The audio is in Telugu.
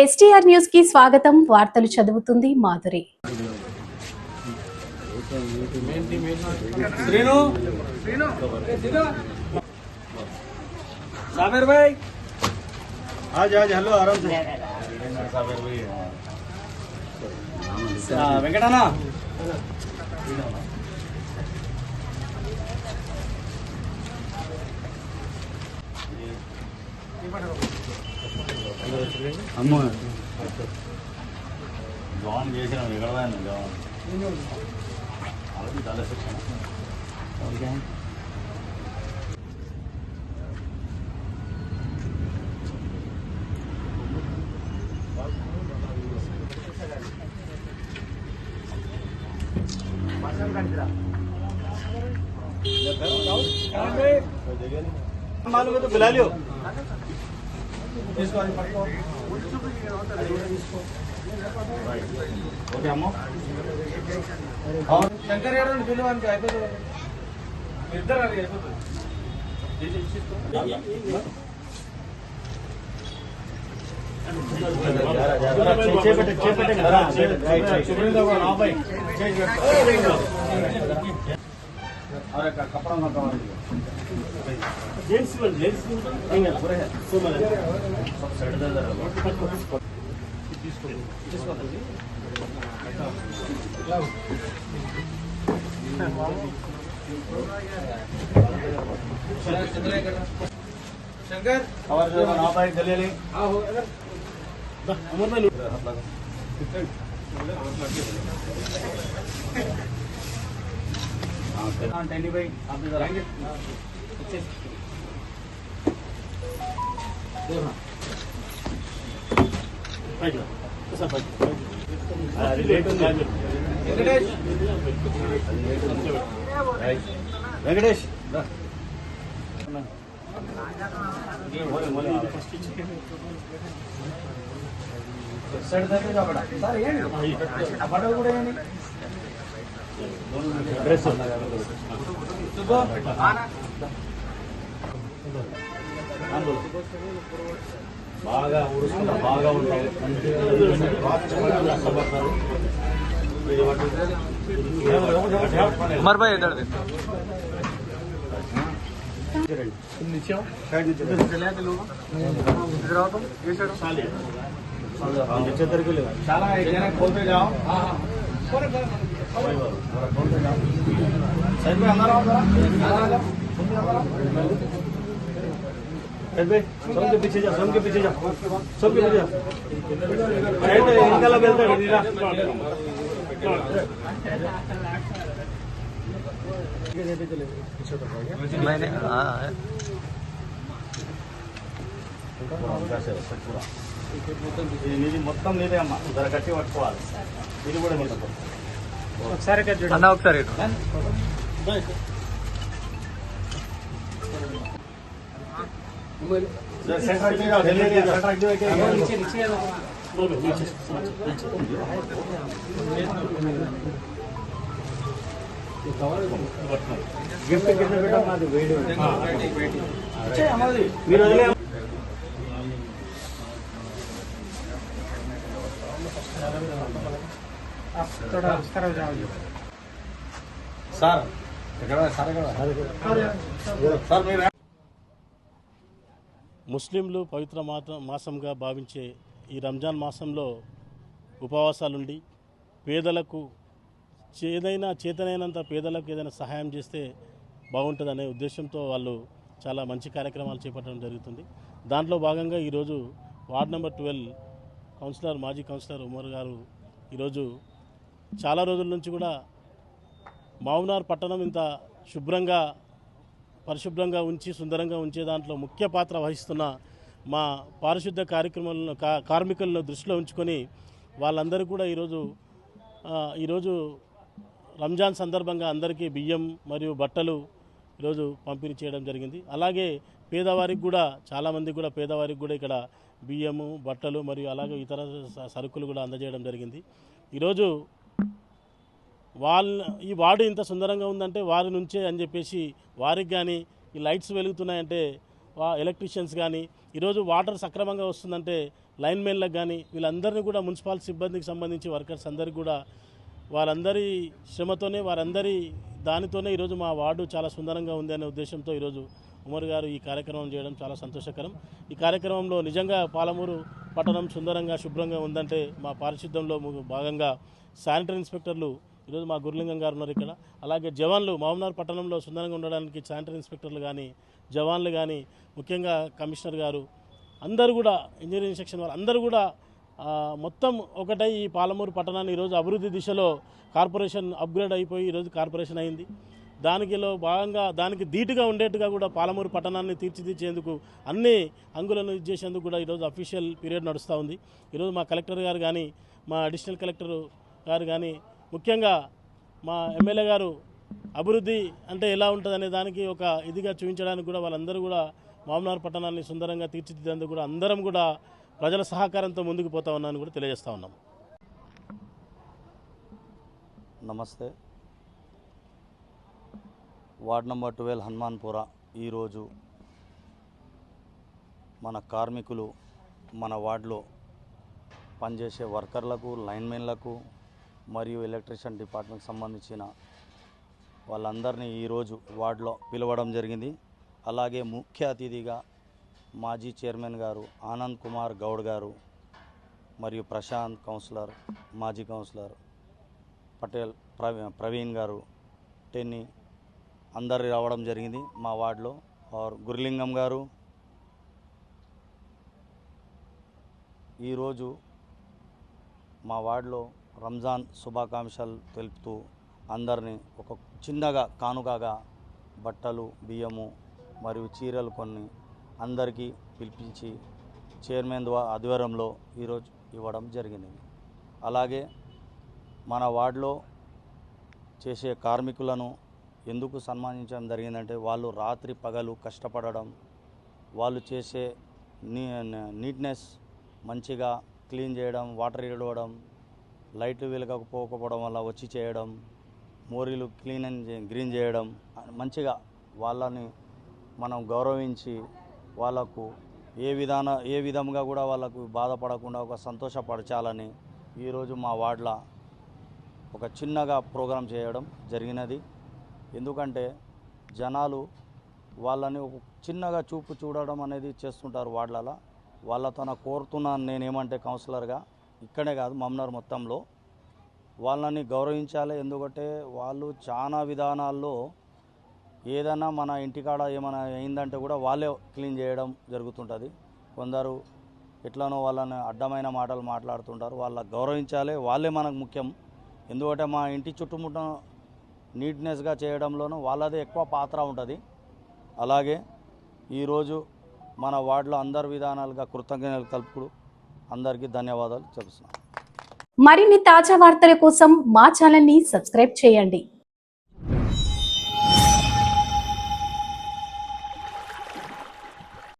ఎస్టీఆర్ న్యూస్ కి స్వాగతం. వార్తలు చదువుతుంది మాధురి. साबिर भाई आज हेलो आराम से वेंकटना అమ్మ జాన్ చేసిన ఎగడదాన్ని జాన్ అలాగే చాలా సెక్షన్ ఓకే मालूम है तो बुला लियो ओके अम्मा और शंकर यार పిలవానికి అయిపోతుంది ఇద్దరు అది అయిపోతుంది और कपड़ा ना कवर जेंट्स नहीं है पूरा है सो मैं सब साइड दे दे शंकर और जो ना भाई चले ले हां हो अगर अमर में हाथ लगा हां टैनी भाई आप इधर आएंगे अच्छे दो हां भाई ऐसा भाई लेट हो गया वेंकटेश वेंकटेश सेट दे जा बड़ा सर ये बड़ा కూడా ఏంటి డ్రెస్ సుబ్బు బాగా ఊరుసుకుంటా బాగా ఉంటాయి उमर भाई इधर दे नीचे आओ साइड नीचे चले आते लोग इधर आओ तुम ये साइड साले नीचे इधर के ले साला एक जना खोलते जाओ हां हां खोल दे खोलते जाओ साइड में अंदर आओ जरा भाई सोम के पीछे जा सोम के पीछे जा सोम के पीछे जा साइड में निकाला बेलता है नीला मैंने ఇది మొత్తం నీదే అమ్మా జర గట్టి పట్టుకోవాలి ఇది కూడా మొత్తం ఒకసారి అన్న ఒకసారి గిఫ్ట్ కింద పెట్టాం మాది వేడి మీరు వదిలే సార్ ముస్లింలు పవిత్ర మాసంగా భావించే ఈ రంజాన్ మాసంలో ఉపవాసాలుండి పేదలకు చేతనైనంత పేదలకు ఏదైనా సహాయం చేస్తే బాగుంటుందనే ఉద్దేశంతో వాళ్ళు చాలా మంచి కార్యక్రమాలు చేపట్టడం జరుగుతుంది. దాంట్లో భాగంగా ఈరోజు వార్డ్ నెంబర్ 12 మాజీ కౌన్సిలర్ ఉమర్ గారు ఈరోజు చాలా రోజుల నుంచి కూడా మామునార్ పట్టణం ఇంత పరిశుభ్రంగా ఉంచి సుందరంగా ఉంచే దాంట్లో ముఖ్య పాత్ర వహిస్తున్న మా పారిశుద్ధ కార్మికులను దృష్టిలో ఉంచుకొని వాళ్ళందరూ కూడా ఈరోజు రంజాన్ సందర్భంగా అందరికీ బియ్యం మరియు బట్టలు ఈరోజు పంపిణీ చేయడం జరిగింది. అలాగే పేదవారికి కూడా చాలామంది కూడా పేదవారికి కూడా ఇక్కడ బియ్యము బట్టలు మరియు అలాగే ఇతర సరుకులు కూడా అందజేయడం జరిగింది. ఈరోజు ఈ వార్డు ఇంత సుందరంగా ఉందంటే వారి నుంచే అని చెప్పేసి వారికి కానీ ఈ లైట్స్ వెలుగుతున్నాయంటే ఎలక్ట్రీషియన్స్ కానీ ఈరోజు వాటర్ సక్రమంగా వస్తుందంటే లైన్మెన్లకు కానీ వీళ్ళందరినీ కూడా మున్సిపల్ సిబ్బందికి సంబంధించి వర్కర్స్ అందరికీ కూడా వారందరి శ్రమతోనే వారందరి దానితోనే ఈరోజు మా వార్డు చాలా సుందరంగా ఉంది అనే ఉద్దేశంతో ఈరోజు ఉమర్ గారు ఈ కార్యక్రమం చేయడం చాలా సంతోషకరం. ఈ కార్యక్రమంలో నిజంగా పాలమూరు పట్టణం సుందరంగా శుభ్రంగా ఉందంటే మా పారిశుద్ధ్యంలో భాగంగా శానిటరీ ఇన్స్పెక్టర్లు ఈరోజు మా గురులింగం గారు ఉన్నారు ఇక్కడ. అలాగే జవాన్లు మహబూబ్నగర్ పట్టణంలో సుందరంగా ఉండడానికి శానిటరీ ఇన్స్పెక్టర్లు కానీ జవాన్లు కానీ ముఖ్యంగా కమిషనర్ గారు అందరూ కూడా ఇంజనీరింగ్ సెక్షన్ వారు అందరూ కూడా మొత్తం ఒకటై ఈ పాలమూరు పట్టణాన్ని ఈరోజు అభివృద్ధి దిశలో కార్పొరేషన్ అప్గ్రేడ్ అయిపోయి ఈరోజు కార్పొరేషన్ అయింది. దానికిలో భాగంగా దానికి ధీటుగా ఉండేట్టుగా కూడా పాలమూరు పట్టణాన్ని తీర్చిదిద్దేందుకు అన్ని అంగులను ఇచ్చేసేందుకు కూడా ఈరోజు అఫీషియల్ పీరియడ్ నడుస్తూ ఉంది. ఈరోజు మా కలెక్టర్ గారు కానీ మా అడిషనల్ కలెక్టర్ గారు కానీ ముఖ్యంగా మా ఎమ్మెల్యే గారు అభివృద్ధి అంటే ఎలా ఉంటుందనే దానికి ఒక ఇదిగా చూపించడానికి కూడా వాళ్ళందరూ కూడా మహబూబ్నగర్ పట్టణాన్ని సుందరంగా తీర్చిదిద్దేందుకు కూడా అందరం కూడా ప్రజల సహకారంతో ముందుకు పోతా ఉన్నాను కూడా తెలియజేస్తూ ఉన్నాం. నమస్తే. వార్డ్ నెంబర్ 12 హనుమాన్పుర ఈరోజు మన కార్మికులు మన వార్డులో పనిచేసే వర్కర్లకు లైన్మెన్లకు మరియు ఎలక్ట్రీషియన్ డిపార్ట్మెంట్కి సంబంధించిన వాళ్ళందరినీ ఈరోజు వార్డులో పిలవడం జరిగింది. అలాగే ముఖ్య అతిథిగా మాజీ చైర్మన్ గారు ఆనంద్ కుమార్ గౌడ్ గారు మరియు ప్రశాంత్ కౌన్సిలర్ మాజీ కౌన్సిలర్ పటేల్ ప్రవీణ్ గారు టెన్నీ అందరు రావడం జరిగింది మా వార్డులో. గురులింగం గారు ఈరోజు మా వార్డులో రంజాన్ శుభాకాంక్షలు తెలుపుతూ అందరినీ ఒక చిన్నగా కానుకగా బట్టలు బియ్యము మరియు చీరలు కొన్ని అందరికీ పిలిపించి చైర్మన్ ఆధ్వర్యంలో ఈరోజు ఇవ్వడం జరిగింది. అలాగే మన వార్డులో చేసే కార్మికులను ఎందుకు సన్మానించడం జరిగిందంటే వాళ్ళు రాత్రి పగలు కష్టపడడం, వాళ్ళు చేసే నీట్నెస్ మంచిగా క్లీన్ చేయడం, వాటర్ ఇవ్వడం, లైట్లు వెలగకపోకపోవడం వల్ల వచ్చి చేయడం, మోరీలు గ్రీన్ చేయడం, మంచిగా వాళ్ళని మనం గౌరవించి వాళ్ళకు ఏ విధంగా కూడా వాళ్ళకు బాధపడకుండా ఒక సంతోషపరచాలని ఈరోజు మా వార్డులో ఒక చిన్నగా ప్రోగ్రాం చేయడం జరిగినది. ఎందుకంటే జనాలు వాళ్ళని ఒక చిన్నగా చూడడం అనేది చేస్తుంటారు వార్డులలో. వాళ్ళతో కోరుతున్నాను నేనేమంటే కౌన్సిలర్గా ఇక్కడే కాదు మహబూబ్నగర్ మొత్తంలో వాళ్ళని గౌరవించాలి. ఎందుకంటే వాళ్ళు చాలా విధానాల్లో ఏదైనా మన ఇంటికాడ ఏమైనా అయిందంటే కూడా వాళ్ళే క్లీన్ చేయడం జరుగుతుంటుంది. కొందరు ఎట్లనో వాళ్ళని అడ్డమైన మాటలు మాట్లాడుతుంటారు. వాళ్ళ గౌరవించాలి, వాళ్ళే మనకు ముఖ్యం. ఎందుకంటే మా ఇంటి చుట్టుముట్ట నీట్నెస్గా చేయడంలోనూ వాళ్ళదే ఎక్కువ పాత్ర ఉంటుంది. అలాగే ఈరోజు మన వార్డులో అందరి విధానాలుగా కృతజ్ఞతలు తెలుపుతూ అందరికీ ధన్యవాదాలు చెప్తున్నాను. మరిన్ని తాజా వార్తల కోసం మా ఛానల్ ని సబ్స్క్రైబ్ చేయండి.